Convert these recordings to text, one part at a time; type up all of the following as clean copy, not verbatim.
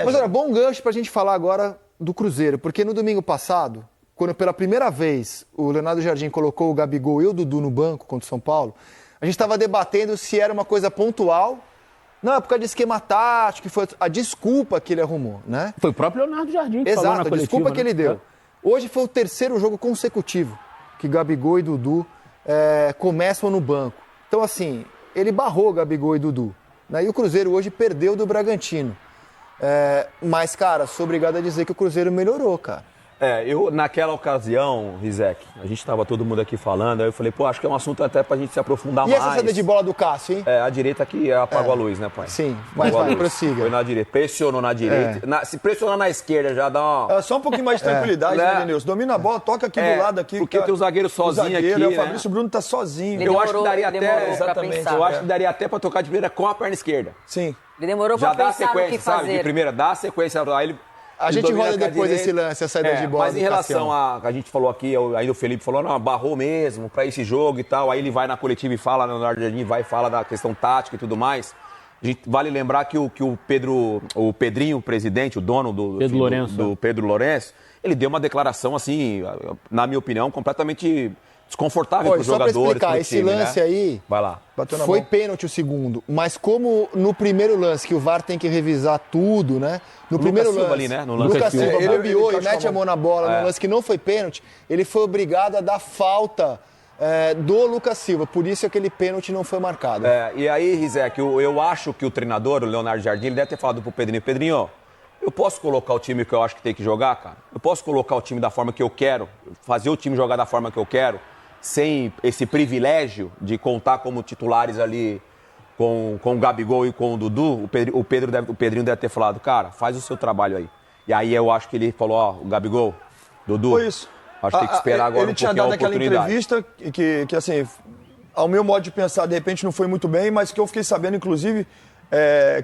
Mas olha, bom gancho pra gente falar agora do Cruzeiro, porque no domingo passado, quando pela primeira vez o Leonardo Jardim colocou o Gabigol e o Dudu no banco contra o São Paulo, a gente estava debatendo se era uma coisa pontual. Não, é por causa de esquema tático, que foi a desculpa que ele arrumou, né? Foi o próprio Leonardo Jardim que Exato, falou na a coletiva, desculpa que né? ele deu. Hoje foi o terceiro jogo consecutivo que Gabigol e Dudu começam no banco. Então, assim, ele barrou Gabigol e Dudu. Né? E o Cruzeiro hoje perdeu do Bragantino. Mas, cara, sou obrigado a dizer que o Cruzeiro melhorou, cara. Eu, naquela ocasião, Rizek, a gente estava todo mundo aqui falando, aí eu falei, pô, acho que é um assunto até pra gente se aprofundar mais. E essa saída de bola do Cássio, hein? A direita que apagou a luz, né, pai? Sim, mas vai, prossiga. Foi na direita, pressionou na direita. Se pressionar na esquerda já dá uma... Só um pouquinho mais de tranquilidade, né, Denilson? Domina a bola, toca aqui do lado. Aqui, porque tem o zagueiro sozinho aqui, O Fabrício Bruno tá sozinho. Eu acho que daria até... Exatamente. Eu acho que daria até pra tocar de primeira com a perna esquerda. Sim. Ele demorou pra pensar no que fazer. Sabe? De primeira, dá a sequência, aí ele... A gente roda depois desse lance, a saída de bola. Mas em relação a gente falou aqui, ainda o Felipe falou, não, barrou mesmo pra esse jogo e tal. Aí ele vai na coletiva e fala, Leonardo Jardim vai e fala da questão tática e tudo mais. A gente vale lembrar que o Pedrinho, o presidente, o dono do Pedro Lourenço, ele deu uma declaração assim, na minha opinião, completamente desconfortável para os jogadores. Só pra explicar, esse lance aí vai lá. Foi pênalti o segundo, mas como no primeiro lance, que o VAR tem que revisar tudo, né? No primeiro lance, ali, né? No Lucas Silva bobeou e mete a mão na bola no lance que não foi pênalti, ele foi obrigado a dar falta do Lucas Silva, por isso aquele pênalti não foi marcado. E aí, Rizek, eu acho que o treinador, o Leonardo Jardim, ele deve ter falado pro Pedrinho, eu posso colocar o time que eu acho que tem que jogar, cara? Eu posso colocar o time da forma que eu quero, fazer o time jogar da forma que eu quero, sem esse privilégio de contar como titulares ali com o Gabigol e com o Dudu? O Pedrinho deve ter falado, cara, faz o seu trabalho aí. E aí eu acho que ele falou, o Gabigol, Dudu, foi isso. Acho que tem que esperar agora ele tinha dado aquela entrevista que, assim, ao meu modo de pensar, de repente não foi muito bem, mas que eu fiquei sabendo, inclusive,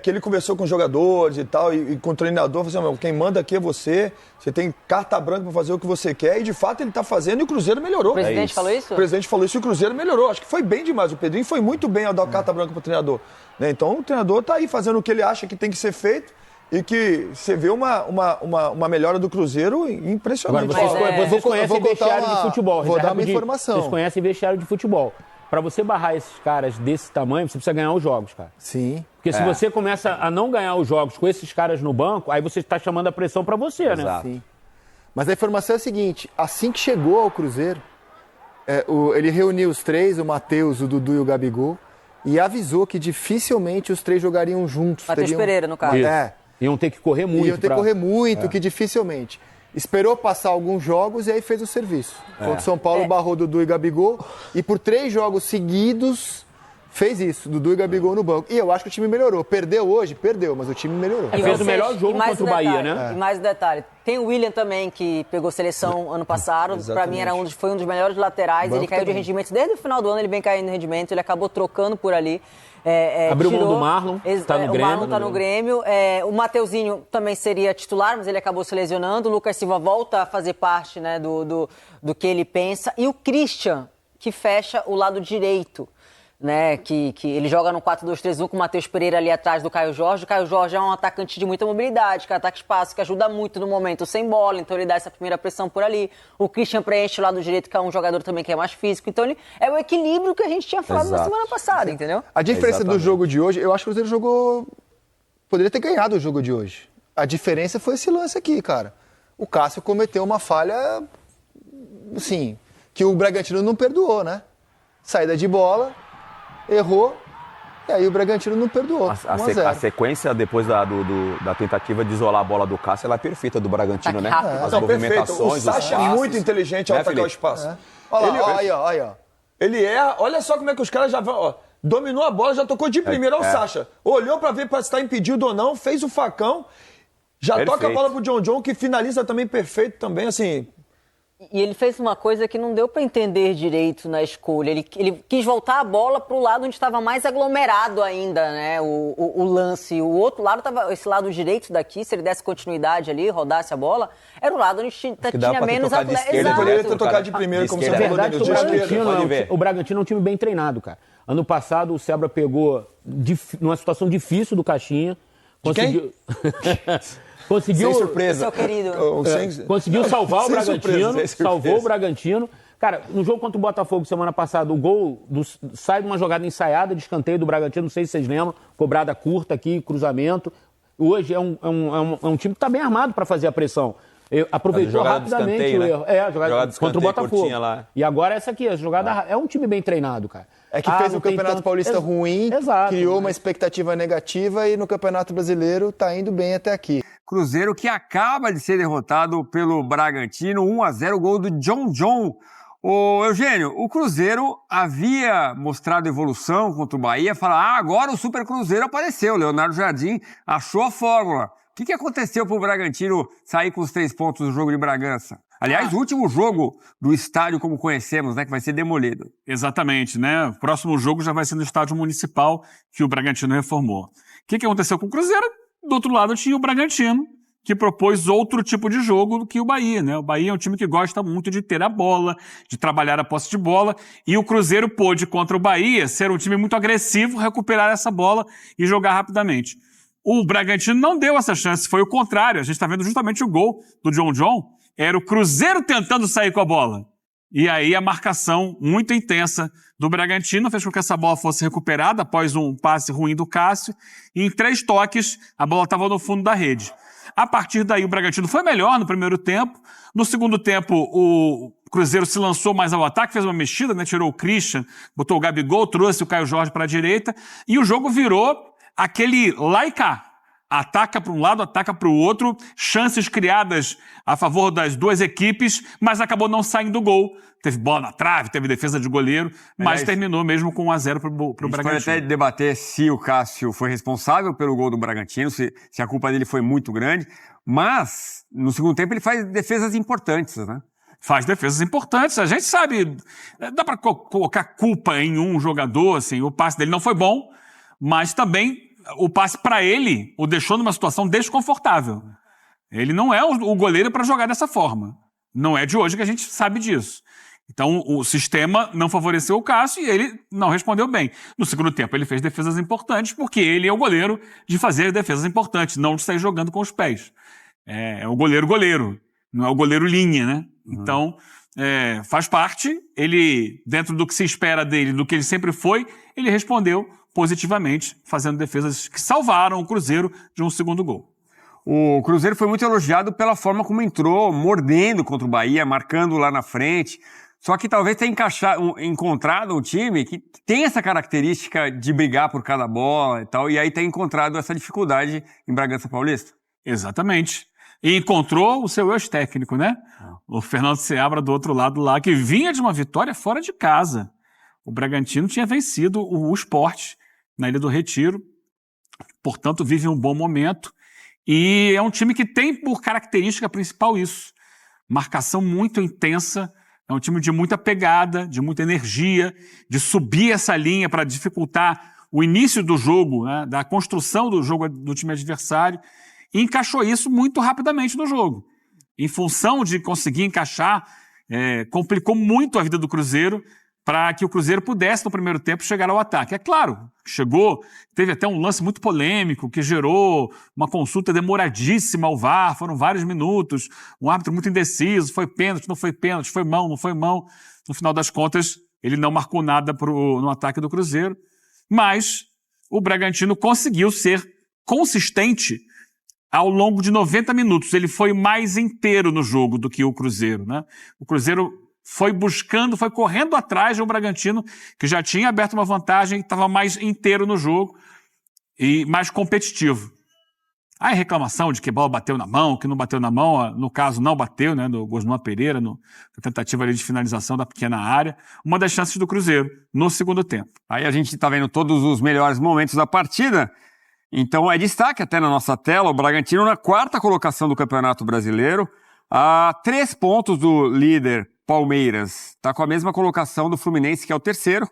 que ele conversou com os jogadores e tal, e com o treinador, falou assim, quem manda aqui é você tem carta branca para fazer o que você quer, e de fato ele está fazendo e o Cruzeiro melhorou. O presidente falou isso? O presidente falou isso e o Cruzeiro melhorou. Acho que foi bem demais. O Pedrinho foi muito bem ao dar carta branca para o treinador. Né? Então o treinador está aí fazendo o que ele acha que tem que ser feito e que você vê uma melhora do Cruzeiro impressionante. Agora, vocês conhecem vestiário de futebol. Vou dar uma informação. Vocês conhecem vestiário de futebol. Para você barrar esses caras desse tamanho, você precisa ganhar os jogos, cara. Sim. Porque se você começa a não ganhar os jogos com esses caras no banco, aí você está chamando a pressão para você, Exato. né? Sim. Mas a informação é a seguinte, assim que chegou ao Cruzeiro, ele reuniu os três, o Matheus, o Dudu e o Gabigol, e avisou que dificilmente os três jogariam juntos. Matheus Pereira, no caso. Iam ter que correr muito. Iam ter que correr muito, que dificilmente. Esperou passar alguns jogos e aí fez o serviço. Contra o São Paulo, barrou Dudu e Gabigol. E por 3 jogos seguidos, fez isso. Dudu e Gabigol no banco. E eu acho que o time melhorou. Perdeu hoje? Perdeu, mas o time melhorou. Fez o melhor jogo contra o Bahia, né? E mais um detalhe. Tem o William também, que pegou seleção ano passado. Pra mim, foi um dos melhores laterais. Ele caiu de rendimento. Desde o final do ano, ele vem caindo de rendimento. Ele acabou trocando por ali. Abriu mão do Marlon, tá no Grêmio. O Marlon tá no Grêmio. O Mateuzinho também seria titular, mas ele acabou se lesionando. O Lucas Silva volta a fazer parte, né, do que ele pensa. E o Christian, que fecha o lado direito, né, que ele joga no 4-2-3-1 com o Matheus Pereira ali atrás do Caio Jorge. O Caio Jorge é um atacante de muita mobilidade, que ataca espaço, que ajuda muito no momento sem bola, então ele dá essa primeira pressão por ali. O Christian preenche o lado direito, que é um jogador também que é mais físico. Então ele é o equilíbrio que a gente tinha falado na semana passada, entendeu? A diferença do jogo de hoje, eu acho que o Cruzeiro poderia ter ganhado o jogo de hoje. A diferença foi esse lance aqui, cara. O Cássio cometeu uma falha, assim, que o Bragantino não perdoou, né? Saída de bola, errou, e aí o Bragantino não perdoou. A sequência depois da tentativa de isolar a bola do Cássio, ela é perfeita do Bragantino, né? As movimentações, o Sacha é muito inteligente ao atacar o espaço. Olha lá, olha. Ele olha só como é que os caras já vão, dominou a bola, já tocou de primeira o Sacha. Olhou pra ver se tá impedido ou não, fez o facão, já toca a bola pro John, que finaliza também perfeito também, assim... E ele fez uma coisa que não deu para entender direito na escolha. Ele quis voltar a bola para o lado onde estava mais aglomerado ainda, né? O lance. O outro lado estava, esse lado direito daqui, se ele desse continuidade ali, rodasse a bola, era o lado onde tinha menos atleta. Ele poderia ter tocado de primeiro, como você falou. Na verdade, o Bragantino é um time bem treinado, cara. Ano passado o Sebra pegou numa situação difícil do Caixinha, Conseguiu... conseguiu... Sem surpresa. Seu querido. Conseguiu salvar o Sem Bragantino, surpresa, sem surpresa. salvou o Bragantino. Cara, no jogo contra o Botafogo semana passada, o gol sai de uma jogada ensaiada de escanteio do Bragantino, não sei se vocês lembram, cobrada curta aqui, cruzamento. Hoje é um time que está bem armado para fazer a pressão. Aproveitou rapidamente o erro. A jogada contra o Botafogo. Lá. E agora essa aqui, a jogada é um time bem treinado, cara. É que fez o Campeonato Paulista ruim, Exato, criou uma expectativa negativa e no Campeonato Brasileiro tá indo bem até aqui. Cruzeiro que acaba de ser derrotado pelo Bragantino, 1-0, gol do John. Ô Eugênio, o Cruzeiro havia mostrado evolução contra o Bahia, fala, agora o Super Cruzeiro apareceu, Leonardo Jardim achou a fórmula. O que aconteceu para o Bragantino sair com os 3 pontos do jogo de Bragança? Aliás, o último jogo do estádio como conhecemos, né, que vai ser demolido. Exatamente, né? O próximo jogo já vai ser no estádio municipal que o Bragantino reformou. O que aconteceu com o Cruzeiro? Do outro lado tinha o Bragantino, que propôs outro tipo de jogo do que o Bahia, né? O Bahia é um time que gosta muito de ter a bola, de trabalhar a posse de bola, e o Cruzeiro pôde, contra o Bahia, ser um time muito agressivo, recuperar essa bola e jogar rapidamente. O Bragantino não deu essa chance, foi o contrário. A gente está vendo justamente o gol do John. Era o Cruzeiro tentando sair com a bola. E aí a marcação muito intensa do Bragantino fez com que essa bola fosse recuperada após um passe ruim do Cássio. E em 3 toques, a bola estava no fundo da rede. A partir daí, o Bragantino foi melhor no primeiro tempo. No segundo tempo, o Cruzeiro se lançou mais ao ataque, fez uma mexida, né? Tirou o Christian, botou o Gabigol, trouxe o Caio Jorge para a direita. E o jogo virou aquele lá e cá. Ataca para um lado, ataca para o outro, chances criadas a favor das duas equipes, mas acabou não saindo gol. Teve bola na trave, teve defesa de goleiro, mas terminou mesmo com 1-0 para o Bragantino. Pode até debater se o Cássio foi responsável pelo gol do Bragantino, se a culpa dele foi muito grande, mas no segundo tempo ele faz defesas importantes, né? Faz defesas importantes, a gente sabe, dá para colocar culpa em um jogador, assim, o passe dele não foi bom, mas também o passe para ele o deixou numa situação desconfortável. Ele não é o goleiro para jogar dessa forma. Não é de hoje que a gente sabe disso. Então, o sistema não favoreceu o Cássio e ele não respondeu bem. No segundo tempo, ele fez defesas importantes porque ele é o goleiro de fazer defesas importantes, não de sair jogando com os pés. É o goleiro, não é o goleiro linha, né? Então, faz parte. Ele, dentro do que se espera dele, do que ele sempre foi, ele respondeu positivamente, fazendo defesas que salvaram o Cruzeiro de um segundo gol. O Cruzeiro foi muito elogiado pela forma como entrou, mordendo contra o Bahia, marcando lá na frente. Só que talvez tenha encontrado um time que tem essa característica de brigar por cada bola e tal, e aí tem encontrado essa dificuldade em Bragança Paulista. Exatamente. E encontrou o seu ex-técnico, né? O Fernando Seabra do outro lado lá, que vinha de uma vitória fora de casa. O Bragantino tinha vencido o Sport na Ilha do Retiro, portanto vive um bom momento. E é um time que tem por característica principal isso. Marcação muito intensa, é um time de muita pegada, de muita energia, de subir essa linha para dificultar o início do jogo, né, da construção do jogo do time adversário, e encaixou isso muito rapidamente no jogo. Em função de conseguir encaixar, complicou muito a vida do Cruzeiro, para que o Cruzeiro pudesse, no primeiro tempo, chegar ao ataque. É claro, chegou, teve até um lance muito polêmico, que gerou uma consulta demoradíssima ao VAR, foram vários minutos, um árbitro muito indeciso, foi pênalti, não foi pênalti, foi mão, não foi mão. No final das contas, ele não marcou nada no ataque do Cruzeiro, mas o Bragantino conseguiu ser consistente ao longo de 90 minutos. Ele foi mais inteiro no jogo do que o Cruzeiro, né? O Cruzeiro foi buscando, foi correndo atrás de um Bragantino que já tinha aberto uma vantagem, que estava mais inteiro no jogo e mais competitivo. Aí reclamação de que a bola bateu na mão, que não bateu na mão, no caso não bateu, né, do Gosnoa Pereira, na tentativa ali de finalização da pequena área, uma das chances do Cruzeiro no segundo tempo. Aí a gente está vendo todos os melhores momentos da partida, então é destaque até na nossa tela, o Bragantino na 4ª colocação do Campeonato Brasileiro, a 3 pontos do líder Palmeiras, está com a mesma colocação do Fluminense, que é o 3º,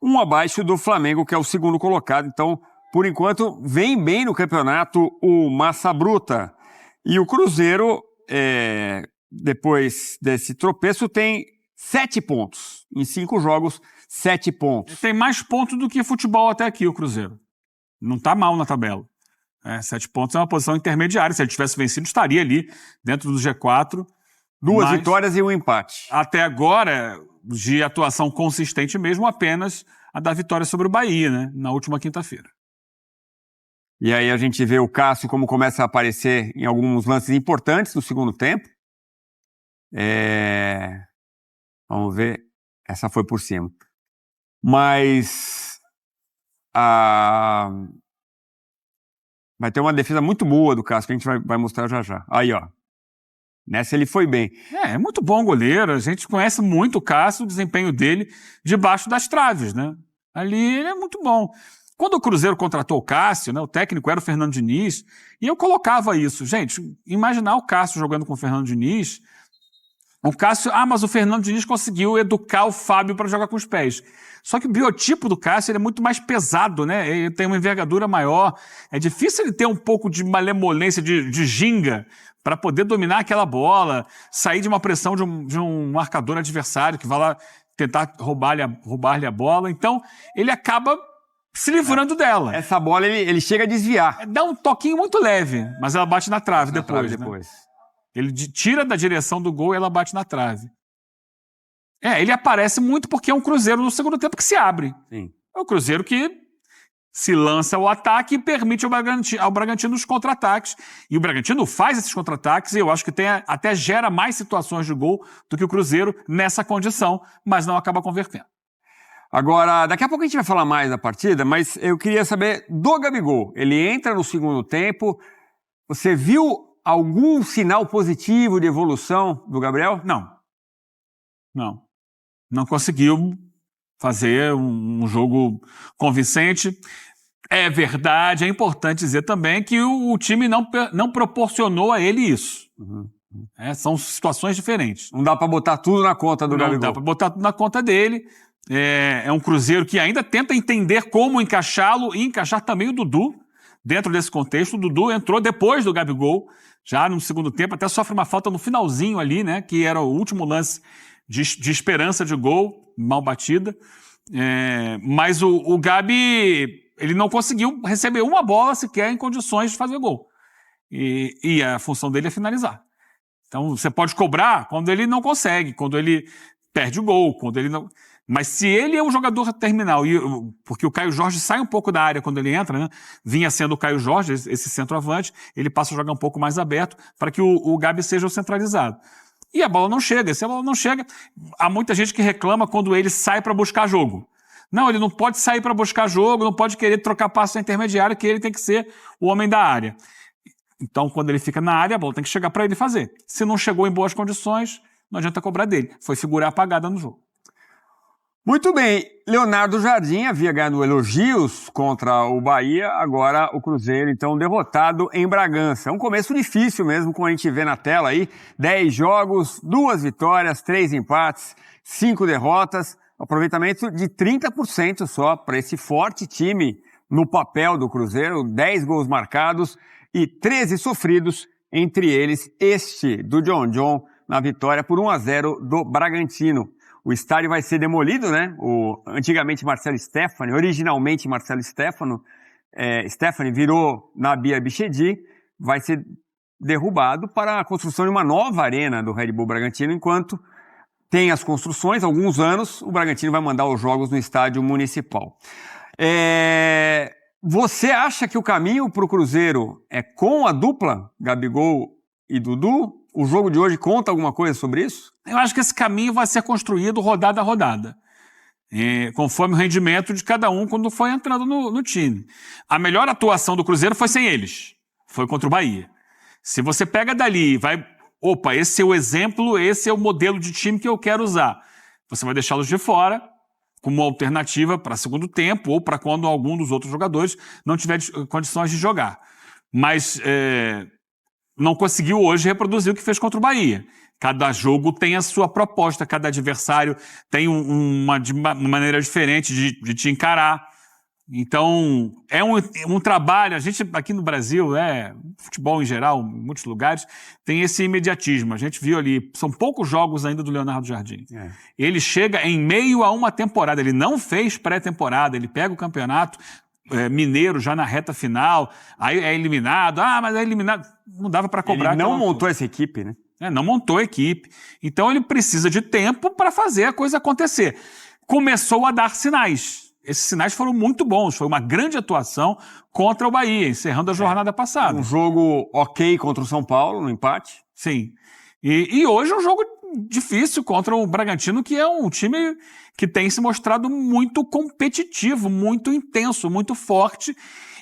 um abaixo do Flamengo, que é o 2º colocado. Então, por enquanto, vem bem no campeonato o Massa Bruta. E o Cruzeiro, depois desse tropeço, tem 7 pontos. Em 5 jogos, 7 pontos. Tem mais pontos do que futebol até aqui, o Cruzeiro. Não está mal na tabela. 7 pontos é uma posição intermediária. Se ele tivesse vencido, estaria ali dentro do G4. Duas Mas, vitórias e um empate. até agora, de atuação consistente mesmo, apenas a da vitória sobre o Bahia, né? Na última quinta-feira. E aí a gente vê o Cássio como começa a aparecer em alguns lances importantes no segundo tempo. Vamos ver. Essa foi por cima. Mas vai ter uma defesa muito boa do Cássio, que a gente vai mostrar já já. Aí, ó. Nessa ele foi bem. É muito bom goleiro. A gente conhece muito o Cássio, o desempenho dele debaixo das traves, né? Ali ele é muito bom. Quando o Cruzeiro contratou o Cássio, né, o técnico era o Fernando Diniz, e eu colocava isso. Gente, imaginar o Cássio jogando com o Fernando Diniz. O Cássio, mas o Fernando Diniz conseguiu educar o Fábio para jogar com os pés. Só que o biotipo do Cássio ele é muito mais pesado, né? Ele tem uma envergadura maior. É difícil ele ter um pouco de malemolência, de ginga, para poder dominar aquela bola, sair de uma pressão de um marcador adversário que vai lá tentar roubar-lhe a bola. Então, ele acaba se livrando dela. Essa bola ele chega a desviar. Dá um toquinho muito leve, mas ela bate na trave Na depois. trave Né? Ele tira da direção do gol e ela bate na trave. Ele aparece muito porque é um Cruzeiro no segundo tempo que se abre. Sim. É o Cruzeiro que se lança ao ataque e permite ao Bragantino os contra-ataques. E o Bragantino faz esses contra-ataques e eu acho que até gera mais situações de gol do que o Cruzeiro nessa condição, mas não acaba convertendo. Agora, daqui a pouco a gente vai falar mais da partida, mas eu queria saber do Gabigol. Ele entra no segundo tempo. Você viu algum sinal positivo de evolução do Gabriel? Não conseguiu fazer um jogo convincente. É verdade, é importante dizer também que o time não proporcionou a ele isso. São situações diferentes. Não dá para botar tudo na conta do Gabigol. Não dá para botar tudo na conta dele. É um Cruzeiro que ainda tenta entender como encaixá-lo e encaixar também o Dudu dentro desse contexto. O Dudu entrou depois do Gabigol, já no segundo tempo, até sofre uma falta no finalzinho ali, né? Que era o último lance de esperança de gol, mal batida. Mas o Gabi, ele não conseguiu receber uma bola sequer em condições de fazer gol. E a função dele é finalizar. Então, você pode cobrar quando ele não consegue, quando ele perde o gol, quando ele não... Mas se ele é um jogador terminal, porque o Caio Jorge sai um pouco da área quando ele entra, né? Vinha sendo o Caio Jorge, esse centroavante, ele passa a jogar um pouco mais aberto para que o Gabi seja o centralizado. E a bola não chega. Se a bola não chega, há muita gente que reclama quando ele sai para buscar jogo. Não, ele não pode sair para buscar jogo, não pode querer trocar passe na intermediária, que ele tem que ser o homem da área. Então, quando ele fica na área, a bola tem que chegar para ele fazer. Se não chegou em boas condições, não adianta cobrar dele. Foi figura apagada no jogo. Muito bem, Leonardo Jardim havia ganhado elogios contra o Bahia, agora o Cruzeiro, então, derrotado em Bragança. É um começo difícil mesmo, como a gente vê na tela aí, 10 jogos, 2 vitórias, 3 empates, 5 derrotas, aproveitamento de 30% só para esse forte time no papel do Cruzeiro, 10 gols marcados e 13 sofridos, entre eles este do John na vitória por 1-0 do Bragantino. O estádio vai ser demolido, né? Antigamente Marcelo Stefani, originalmente Marcelo Stefani virou Nabi Abichedi, vai ser derrubado para a construção de uma nova arena do Red Bull Bragantino, enquanto tem as construções, alguns anos, o Bragantino vai mandar os jogos no estádio municipal. Você acha que o caminho para o Cruzeiro é com a dupla Gabigol e Dudu? O jogo de hoje conta alguma coisa sobre isso? Eu acho que esse caminho vai ser construído rodada a rodada, conforme o rendimento de cada um quando foi entrando no time. A melhor atuação do Cruzeiro foi sem eles, foi contra o Bahia. Se você pega dali e vai, esse é o exemplo, esse é o modelo de time que eu quero usar, você vai deixá-los de fora como alternativa para segundo tempo ou para quando algum dos outros jogadores não tiver condições de jogar. Mas não conseguiu hoje reproduzir o que fez contra o Bahia. Cada jogo tem a sua proposta, cada adversário tem uma maneira diferente de te encarar. Então, é um trabalho, a gente aqui no Brasil, futebol em geral, em muitos lugares, tem esse imediatismo. A gente viu ali, são poucos jogos ainda do Leonardo Jardim. Ele chega em meio a uma temporada, ele não fez pré-temporada, ele pega o campeonato, Mineiro já na reta final, aí é eliminado, mas é eliminado. Não dava para cobrar. Ele não aquela- montou essa equipe, né? Não montou a equipe. Então ele precisa de tempo para fazer a coisa acontecer. Começou a dar sinais. Esses sinais foram muito bons. Foi uma grande atuação contra o Bahia, encerrando a jornada passada. Um jogo ok contra o São Paulo, no empate. Sim. E hoje é um jogo difícil contra o Bragantino, que é um time que tem se mostrado muito competitivo, muito intenso, muito forte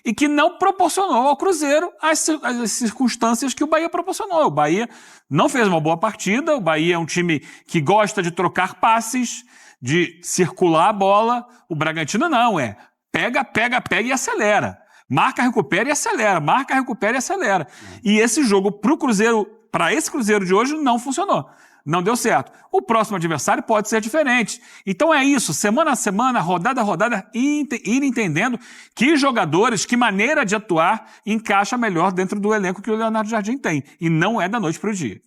e que não proporcionou ao Cruzeiro as circunstâncias que o Bahia proporcionou. O Bahia não fez uma boa partida, o Bahia é um time que gosta de trocar passes, de circular a bola. O Bragantino não, pega e acelera. Marca, recupera e acelera. Marca, recupera e acelera. E esse jogo para esse Cruzeiro de hoje não funcionou. Não deu certo. O próximo adversário pode ser diferente. Então é isso, semana a semana, rodada a rodada, ir entendendo que jogadores, que maneira de atuar encaixa melhor dentro do elenco que o Leonardo Jardim tem. E não é da noite para o dia.